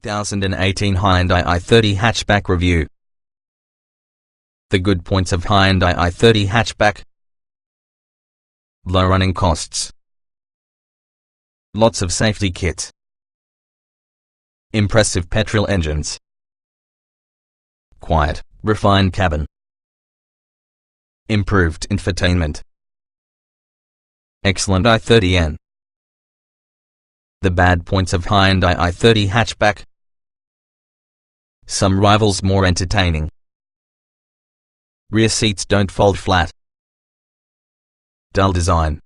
2018 Hyundai i30 Hatchback Review. The good points of Hyundai i30 Hatchback: low running costs, lots of safety kit, impressive petrol engines, quiet, refined cabin, improved infotainment, excellent i30N. The bad points of Hyundai i30 Hatchback: some rivals more entertaining, rear seats don't fold flat, dull design.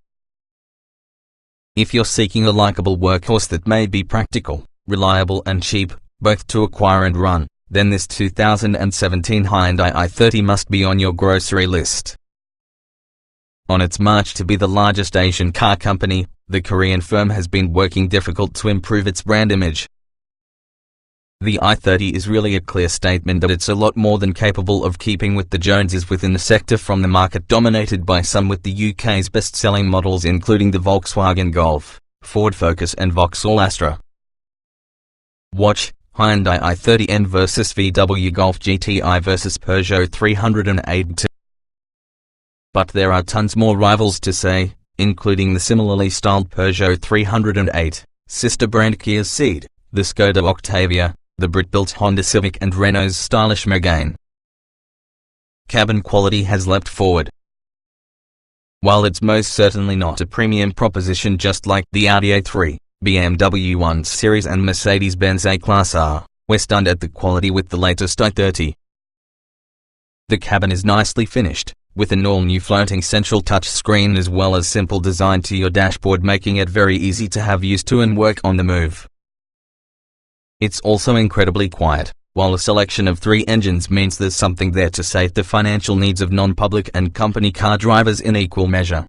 If you're seeking a likable workhorse that may be practical, reliable and cheap, both to acquire and run, then this 2017 Hyundai i30 must be on your grocery list. On its march to be the largest Asian car company, the Korean firm has been working difficult to improve its brand image. The i30 is really a clear statement that it's a lot more than capable of keeping with the Joneses within the sector, from the market dominated by some with the UK's best-selling models including the Volkswagen Golf, Ford Focus and Vauxhall Astra. Watch Hyundai i30N vs VW Golf GTI vs Peugeot 308. But there are tons more rivals to say, including the similarly styled Peugeot 308, sister brand Kia Cee'd, the Skoda Octavia, the Brit-built Honda Civic and Renault's stylish Megane. Cabin quality has leapt forward. While it's most certainly not a premium proposition just like the Audi A3, BMW 1 Series and Mercedes-Benz A-Class R, we're stunned at the quality with the latest i30. The cabin is nicely finished, with an all-new floating central touchscreen as well as simple design to your dashboard, making it very easy to have used to and work on the move. It's also incredibly quiet, while a selection of 3 engines means there's something there to sate the financial needs of non-public and company car drivers in equal measure.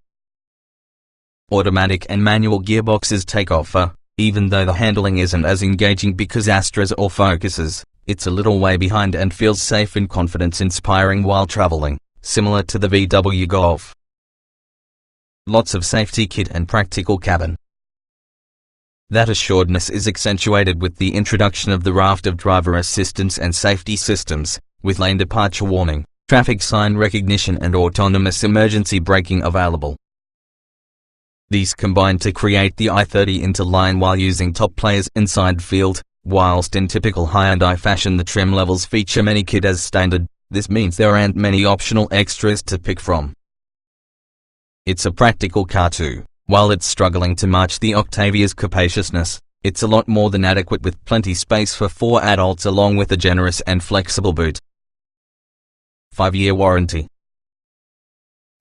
Automatic and manual gearboxes take over, even though the handling isn't as engaging because Astras or Focuses, it's a little way behind and feels safe and confidence-inspiring while traveling, similar to the VW Golf. Lots of safety kit and practical cabin. That assuredness is accentuated with the introduction of the raft of driver assistance and safety systems, with lane departure warning, traffic sign recognition and autonomous emergency braking available. These combine to create the i30 into line while using top players inside field, whilst in typical Hyundai fashion the trim levels feature many kit as standard. This means there aren't many optional extras to pick from. It's a practical car too. While it's struggling to match the Octavia's capaciousness, it's a lot more than adequate with plenty space for 4 adults along with a generous and flexible boot. 5-year warranty.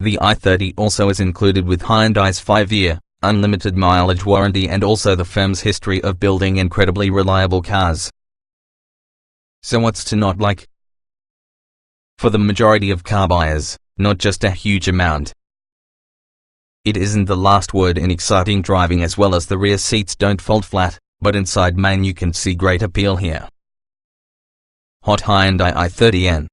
The i30 also is included with Hyundai's 5-year, unlimited mileage warranty and also the firm's history of building incredibly reliable cars. So what's to not like? For the majority of car buyers, not just a huge amount. It isn't the last word in exciting driving, as well as the rear seats don't fold flat, but inside man you can see great appeal here. Hot Hyundai i30N.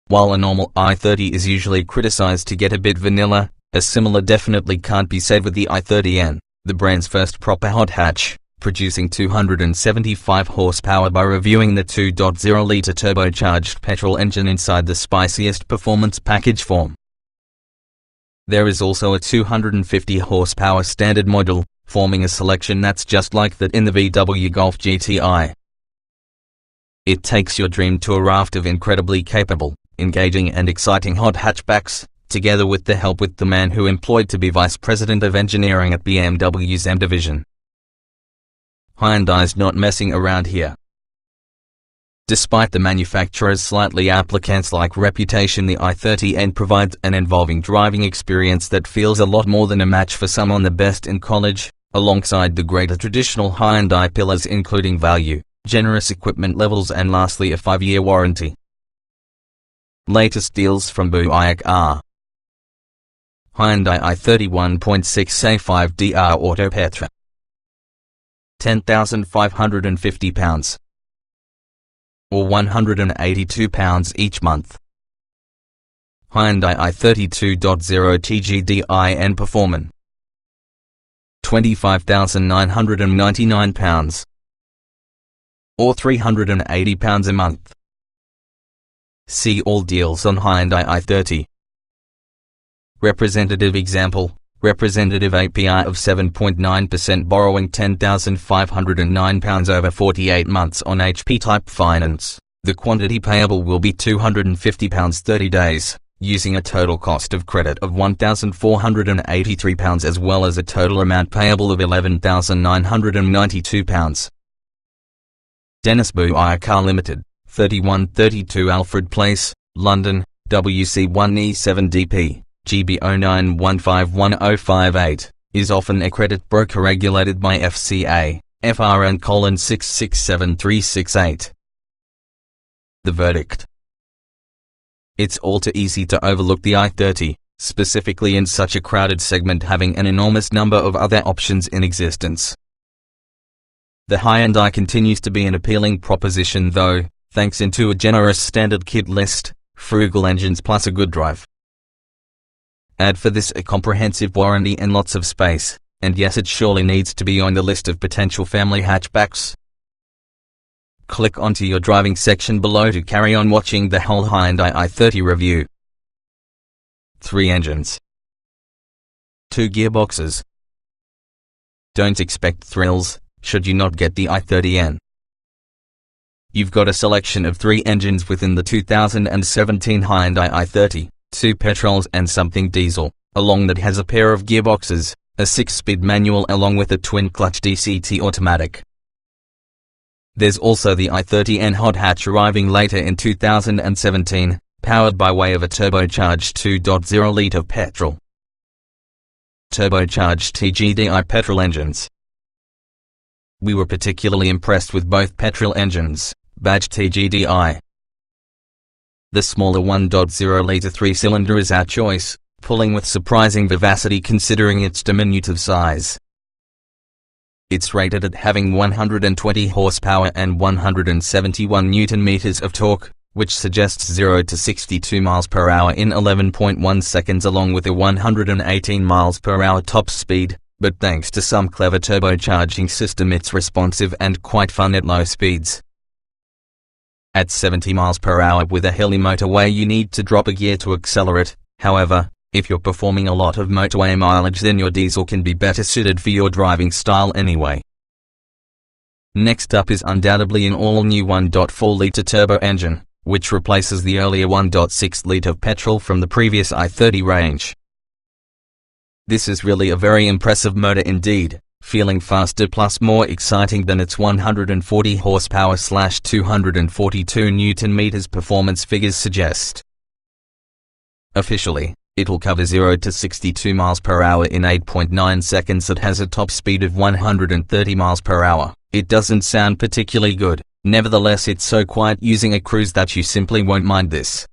While a normal i30 is usually criticized to get a bit vanilla, a similar definitely can't be said with the i30N, the brand's first proper hot hatch, producing 275 horsepower by reviewing the 2.0-litre turbocharged petrol engine inside the spiciest performance package form. There is also a 250 horsepower standard model, forming a selection that's just like that in the VW Golf GTI. It takes your dream to a raft of incredibly capable, engaging and exciting hot hatchbacks, together with the help with the man who employed to be Vice President of Engineering at BMW's M division. Hyundai's not messing around here. Despite the manufacturer's slightly applicant-like reputation, the i30N provides an involving driving experience that feels a lot more than a match for some on the best in college, alongside the greater traditional Hyundai pillars including value, generous equipment levels and lastly a 5-year warranty. Latest deals from Buick are: Hyundai i30 1.6 A5DR Auto Petrol, £10,550. Or £182 each month. Hyundai i30 2.0 TGDI Performance, £25,999. or £380 a month. See all deals on Hyundai i30. Representative example. Representative APR of 7.9%, borrowing £10,509 over 48 months on HP type finance. The quantity payable will be £250 30 days, using a total cost of credit of £1,483 as well as a total amount payable of £11,992. Dennis Bouire Car Limited, 3132 Alfred Place, London, WC1E7DP. GB 09151058, is often a credit broker regulated by FCA, FRN:667368. The verdict. It's all too easy to overlook the i30, specifically in such a crowded segment having an enormous number of other options in existence. The Hyundai continues to be an appealing proposition though, thanks to a generous standard kit list, frugal engines plus a good drive. Add for this a comprehensive warranty and lots of space, and yes, it surely needs to be on the list of potential family hatchbacks. Click onto your driving section below to carry on watching the whole Hyundai i30 review. 3 engines. 2 gearboxes. Don't expect thrills, should you not get the i30N. You've got a selection of 3 engines within the 2017 Hyundai i30. 2 petrols and something diesel, along that has a pair of gearboxes, a 6-speed manual along with a twin-clutch DCT automatic. There's also the i30N hot hatch arriving later in 2017, powered by way of a turbocharged 2.0-litre petrol. Turbocharged TGDI petrol engines. We were particularly impressed with both petrol engines, badged TGDI. The smaller 1.0-litre 3-cylinder is our choice, pulling with surprising vivacity considering its diminutive size. It's rated at having 120 horsepower and 171 Nm of torque, which suggests 0 to 62 miles per hour in 11.1 seconds along with a 118 miles per hour top speed, but thanks to some clever turbocharging system it's responsive and quite fun at low speeds. At 70 miles per hour with a hilly motorway you need to drop a gear to accelerate, however, if you're performing a lot of motorway mileage then your diesel can be better suited for your driving style anyway. Next up is undoubtedly an all-new 1.4-litre turbo engine, which replaces the earlier 1.6-litre petrol from the previous i30 range. This is really a very impressive motor indeed, feeling faster plus more exciting than its 140 horsepower/242 Nm performance figures suggest. Officially, it'll cover 0 to 62 miles per hour in 8.9 seconds. It has a top speed of 130 miles per hour. It doesn't sound particularly good, nevertheless it's so quiet using a cruise that you simply won't mind this.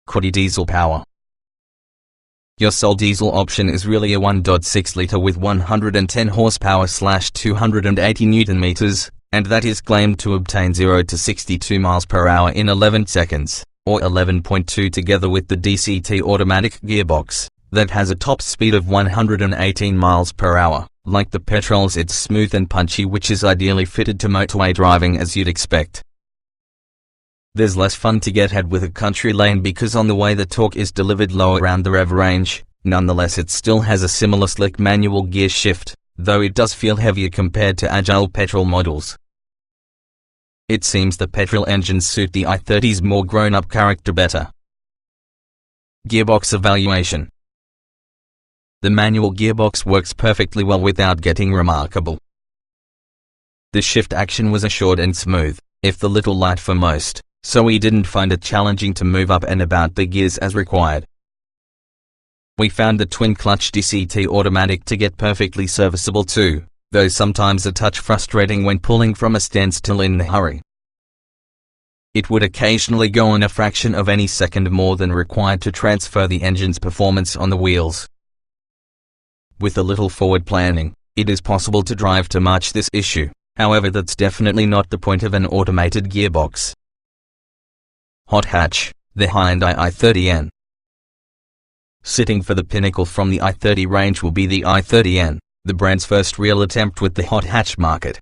Quaddy diesel power. Your sole diesel option is really a 1.6-litre with 110 horsepower/280 Nm, and that is claimed to obtain 0 to 62 miles per hour in 11 seconds, or 11.2 together with the DCT automatic gearbox, that has a top speed of 118 miles per hour. Like the petrols it's smooth and punchy, which is ideally fitted to motorway driving as you'd expect. There's less fun to get had with a country lane because on the way the torque is delivered low around the rev range. Nonetheless it still has a similar slick manual gear shift, though it does feel heavier compared to agile petrol models. It seems the petrol engines suit the i30's more grown-up character better. Gearbox evaluation. The manual gearbox works perfectly well without getting remarkable. The shift action was assured and smooth, if a little light for most, so we didn't find it challenging to move up and about the gears as required. We found the twin-clutch DCT automatic to get perfectly serviceable too, though sometimes a touch frustrating when pulling from a standstill in a hurry. It would occasionally go on a fraction of any second more than required to transfer the engine's performance on the wheels. With a little forward planning, it is possible to drive to match this issue, however that's definitely not the point of an automated gearbox. Hot hatch, the Hyundai i30N. Sitting for the pinnacle from the i30 range will be the i30N, the brand's first real attempt with the hot hatch market.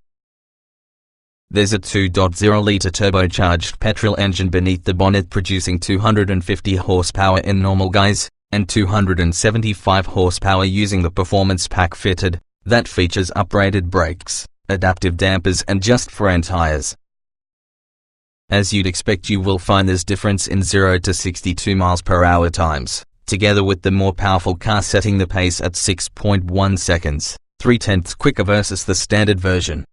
There's a 2.0-litre turbocharged petrol engine beneath the bonnet producing 250 horsepower in normal guise, and 275 horsepower using the performance pack fitted, that features upgraded brakes, adaptive dampers and just front tires. As you'd expect, you will find this difference in 0 to 62 miles per hour times, together with the more powerful car setting the pace at 6.1 seconds, 3/10 quicker versus the standard version.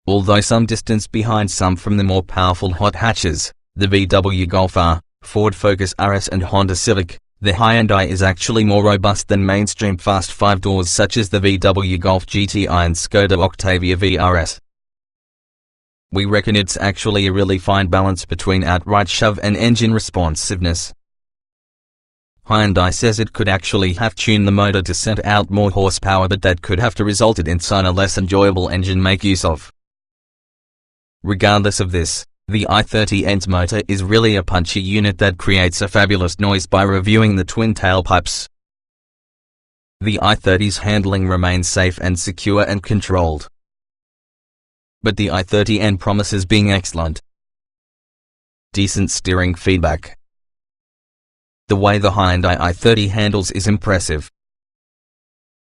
Although some distance behind some from the more powerful hot hatches, the VW Golf R, Ford Focus RS and Honda Civic, the Hyundai is actually more robust than mainstream fast 5-doors such as the VW Golf GTI and Skoda Octavia VRS. We reckon it's actually a really fine balance between outright shove and engine responsiveness. Hyundai says it could actually have tuned the motor to send out more horsepower, but that could have resulted in a less enjoyable engine make use of. Regardless of this, the i30's motor is really a punchy unit that creates a fabulous noise by reviewing the twin tailpipes. The i30's handling remains safe and secure and controlled. But the i30 promises being excellent. Decent steering feedback. The way the Hyundai i30 handles is impressive.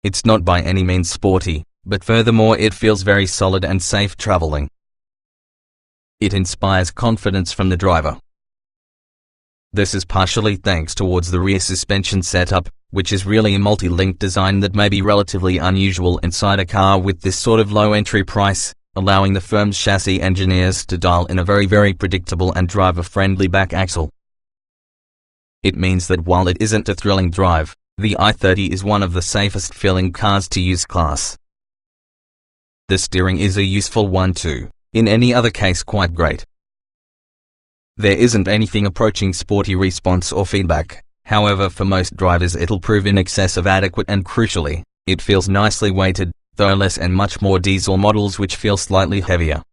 It's not by any means sporty, but furthermore it feels very solid and safe traveling. It inspires confidence from the driver. This is partially thanks towards the rear suspension setup, which is really a multi-link design that may be relatively unusual inside a car with this sort of low entry price, allowing the firm's chassis engineers to dial in a very predictable and driver-friendly back axle. It means that while it isn't a thrilling drive, the i30 is one of the safest feeling cars to use class. The steering is a useful one too, in any other case quite great. There isn't anything approaching sporty response or feedback, however for most drivers it'll prove in excess of adequate, and crucially, it feels nicely weighted, though less and much more diesel models which feel slightly heavier.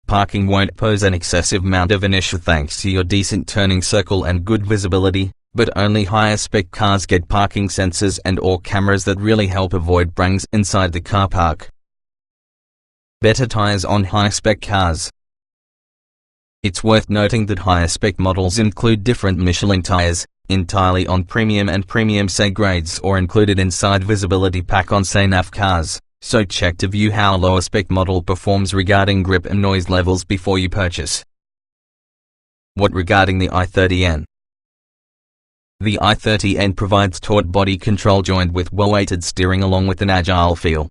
Parking won't pose an excessive amount of an issue thanks to your decent turning circle and good visibility, but only higher spec cars get parking sensors and/or cameras that really help avoid bangs inside the car park. Better tires on high-spec cars. It's worth noting that higher-spec models include different Michelin tires, entirely on premium and premium C grades or included inside visibility pack on CNAF cars, so check to view how lower-spec model performs regarding grip and noise levels before you purchase. What regarding the i30N? The i30N provides taut body control joined with well-weighted steering along with an agile feel.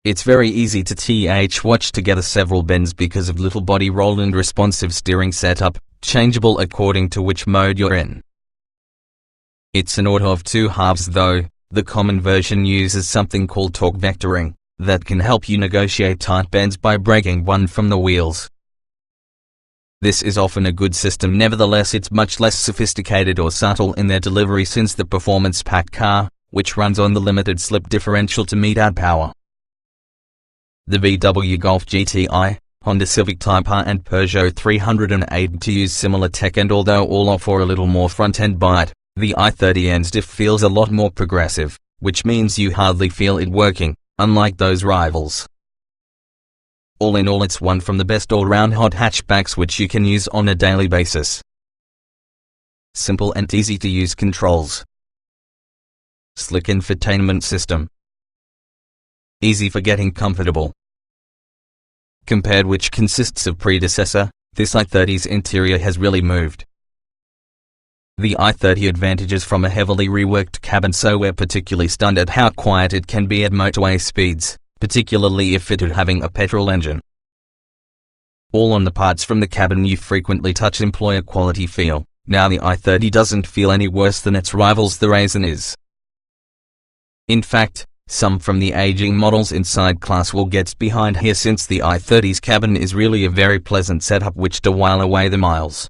It's very easy to watch together several bends because of little body roll and responsive steering setup, changeable according to which mode you're in. It's an auto of two halves though. The common version uses something called torque vectoring, that can help you negotiate tight bends by breaking one from the wheels. This is often a good system, nevertheless it's much less sophisticated or subtle in their delivery since the performance pack car, which runs on the limited slip differential to meet out power. The VW Golf GTI, Honda Civic Type R and Peugeot 308 use similar tech, and although all offer a little more front-end bite, the i30N's diff feels a lot more progressive, which means you hardly feel it working, unlike those rivals. All in all, it's one from the best all-round hot hatchbacks which you can use on a daily basis. Simple and easy to use controls. Slick infotainment system. Easy for getting comfortable. Compared which consists of predecessor, this i30's interior has really moved. The i30 advantages from a heavily reworked cabin, so we're particularly stunned at how quiet it can be at motorway speeds, particularly if fitted having a petrol engine. All on the parts from the cabin you frequently touch employer quality feel. Now the i30 doesn't feel any worse than its rivals the Raisin is. In fact, some from the aging models inside class will get behind here since the i30's cabin is really a very pleasant setup which to while away the miles.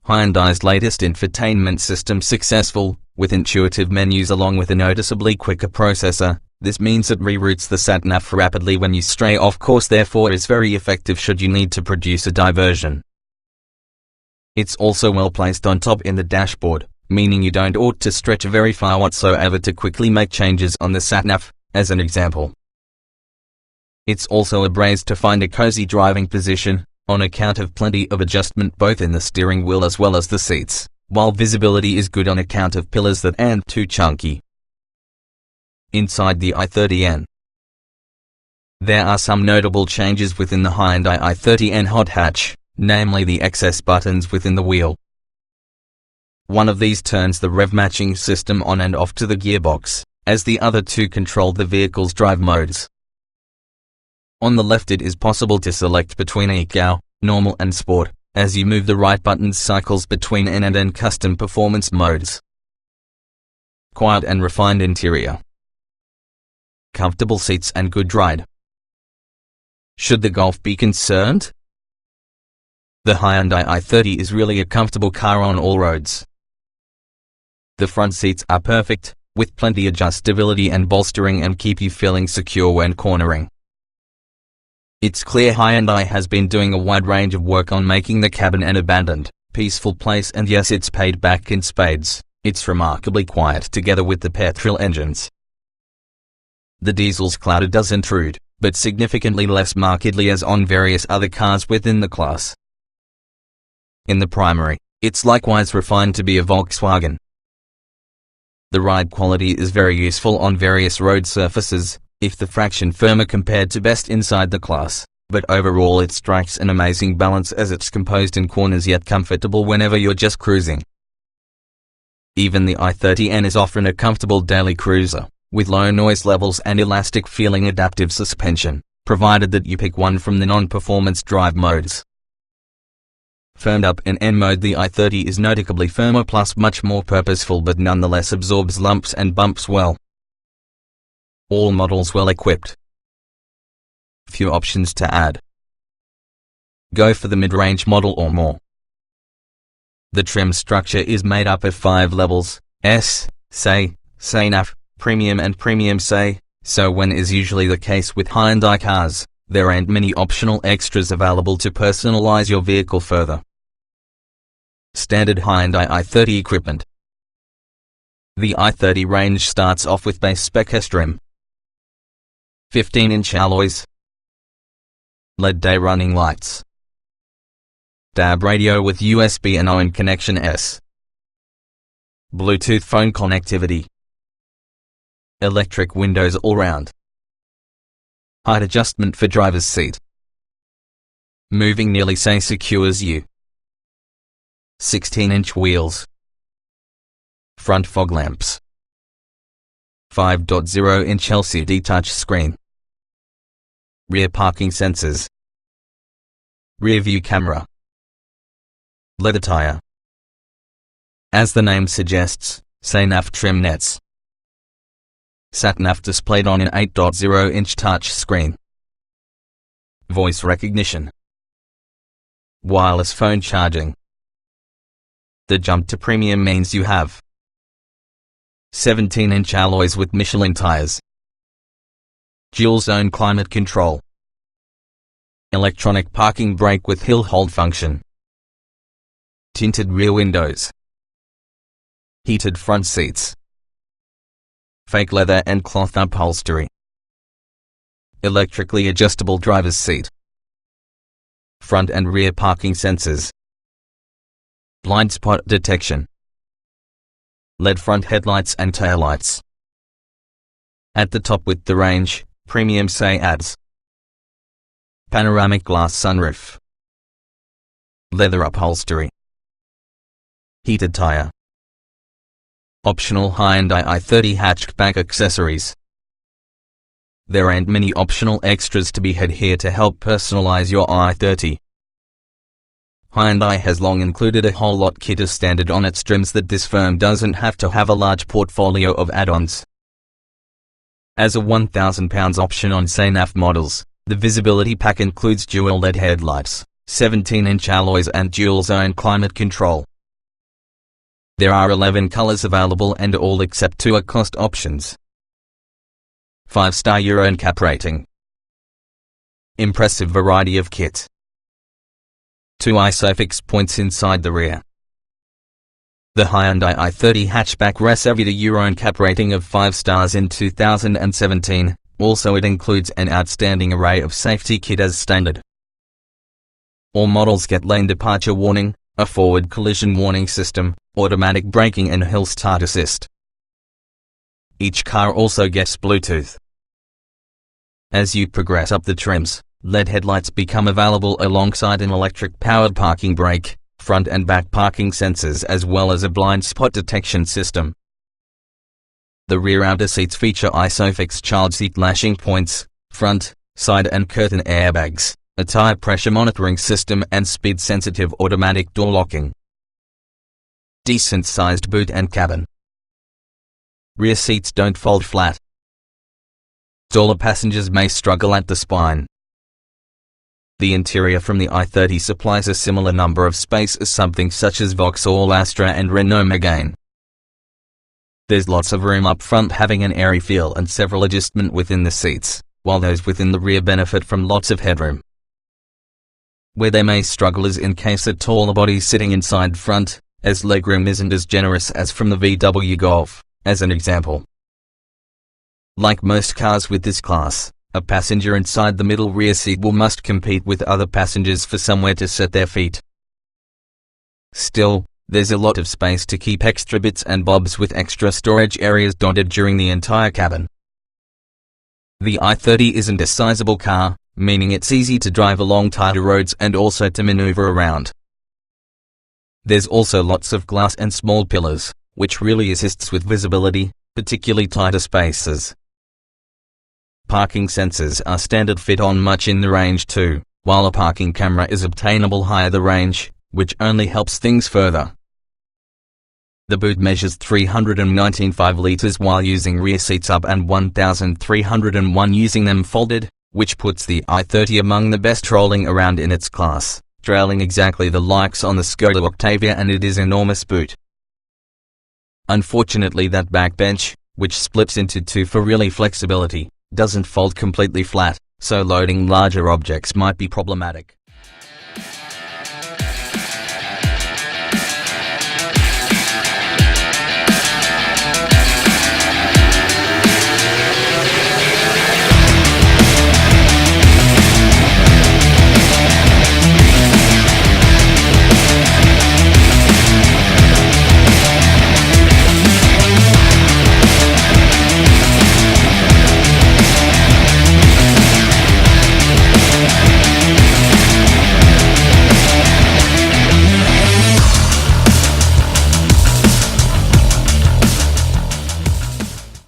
Hyundai's latest infotainment system successful, with intuitive menus along with a noticeably quicker processor. This means it reroutes the sat-nav rapidly when you stray off course, therefore is very effective should you need to produce a diversion. It's also well placed on top in the dashboard, meaning you don't ought to stretch very far whatsoever to quickly make changes on the sat-nav, as an example. It's also a breeze to find a cozy driving position, on account of plenty of adjustment both in the steering wheel as well as the seats, while visibility is good on account of pillars that aren't too chunky. Inside the i30N, there are some notable changes within the Hyundai i30N hot hatch, namely the access buttons within the wheel. One of these turns the rev matching system on and off to the gearbox, as the other two control the vehicle's drive modes. On the left it is possible to select between Eco, Normal and Sport, as you move the right buttons cycles between N and N custom performance modes. Quiet and refined interior. Comfortable seats and good ride. Should the Golf be concerned? The Hyundai i30 is really a comfortable car on all roads. The front seats are perfect, with plenty adjustability and bolstering and keep you feeling secure when cornering. It's clear Hyundai has been doing a wide range of work on making the cabin an abandoned, peaceful place, and yes, it's paid back in spades. It's remarkably quiet together with the petrol engines. The diesel's clatter does intrude, but significantly less markedly as on various other cars within the class. In the primary, it's likewise refined to be a Volkswagen. The ride quality is very useful on various road surfaces, if the fraction firmer compared to best inside the class, but overall it strikes an amazing balance as it's composed in corners yet comfortable whenever you're just cruising. Even the i30N is often a comfortable daily cruiser, with low noise levels and elastic feeling adaptive suspension, provided that you pick one from the non-performance drive modes. Firmed up in N mode, the i30 is noticeably firmer plus much more purposeful, but nonetheless absorbs lumps and bumps well. All models well equipped. Few options to add. Go for the mid-range model or more. The trim structure is made up of 5 levels: S, SE, SE-NAV, Premium and Premium SE, so when is usually the case with Hyundai cars, there ain't many optional extras available to personalize your vehicle further. Standard Hyundai i30 equipment. The i30 range starts off with base spec S trim, 15-inch alloys, LED day running lights, DAB radio with USB and ON connection S, Bluetooth phone connectivity, electric windows all round, height adjustment for driver's seat, moving nearly say secures you, 16-inch wheels, front fog lamps, 5.0-inch LCD touchscreen, rear parking sensors, rear view camera, leather tire. As the name suggests, SE-NAV trim nets. Sat-nav displayed on an 8.0-inch touchscreen. Voice recognition. Wireless phone charging. The jump to premium means you have 17-inch alloys with Michelin tires, dual-zone climate control, electronic parking brake with hill hold function, tinted rear windows, heated front seats, fake leather and cloth upholstery, electrically adjustable driver's seat, front and rear parking sensors, blind spot detection, LED front headlights and taillights. At the top with the range, Premium SE adds panoramic glass sunroof, leather upholstery, heated tire, optional Hyundai i30 hatchback accessories. There ain't many optional extras to be had here to help personalize your i30. Hyundai has long included a whole lot kit as standard on its trims that this firm doesn't have to have a large portfolio of add-ons. As a £1,000 option on SE-NAV models, the visibility pack includes dual LED headlights, 17-inch alloys and dual-zone climate control. There are 11 colors available and all except 2 are cost options. 5-star Euro NCAP rating. Impressive variety of kit. 2 ISOFIX points inside the rear. The Hyundai i30 hatchback received a Euro NCAP rating of 5 stars in 2017, Also it includes an outstanding array of safety kit as standard. All models get lane departure warning, a forward collision warning system, automatic braking and hill start assist. Each car also gets Bluetooth. As you progress up the trims, LED headlights become available alongside an electric-powered parking brake, front and back parking sensors as well as a blind spot detection system. The rear outer seats feature ISOFIX child seat lashing points, front, side and curtain airbags, a tire pressure monitoring system and speed-sensitive automatic door locking. Decent-sized boot and cabin. Rear seats don't fold flat. Taller passengers may struggle at the spine. The interior from the i30 supplies a similar number of space as something such as Vauxhall Astra and Renault Megane. There's lots of room up front, having an airy feel and several adjustments within the seats, while those within the rear benefit from lots of headroom. Where they may struggle is in case a taller body sitting inside front, as legroom isn't as generous as from the VW Golf, as an example. Like most cars with this class, a passenger inside the middle rear seat will must compete with other passengers for somewhere to set their feet. Still, there's a lot of space to keep extra bits and bobs with extra storage areas dotted during the entire cabin. The i30 isn't a sizable car, meaning it's easy to drive along tighter roads and also to maneuver around. There's also lots of glass and small pillars, which really assists with visibility, particularly tighter spaces. Parking sensors are standard fit on much in the range too, while a parking camera is obtainable higher the range, which only helps things further. The boot measures 395 liters while using rear seats up and 1,301 using them folded, which puts the i30 among the best rolling around in its class, trailing exactly the likes on the Skoda Octavia, and it is an enormous boot. Unfortunately that back bench, which splits into two for really flexibility, doesn't fold completely flat, so loading larger objects might be problematic.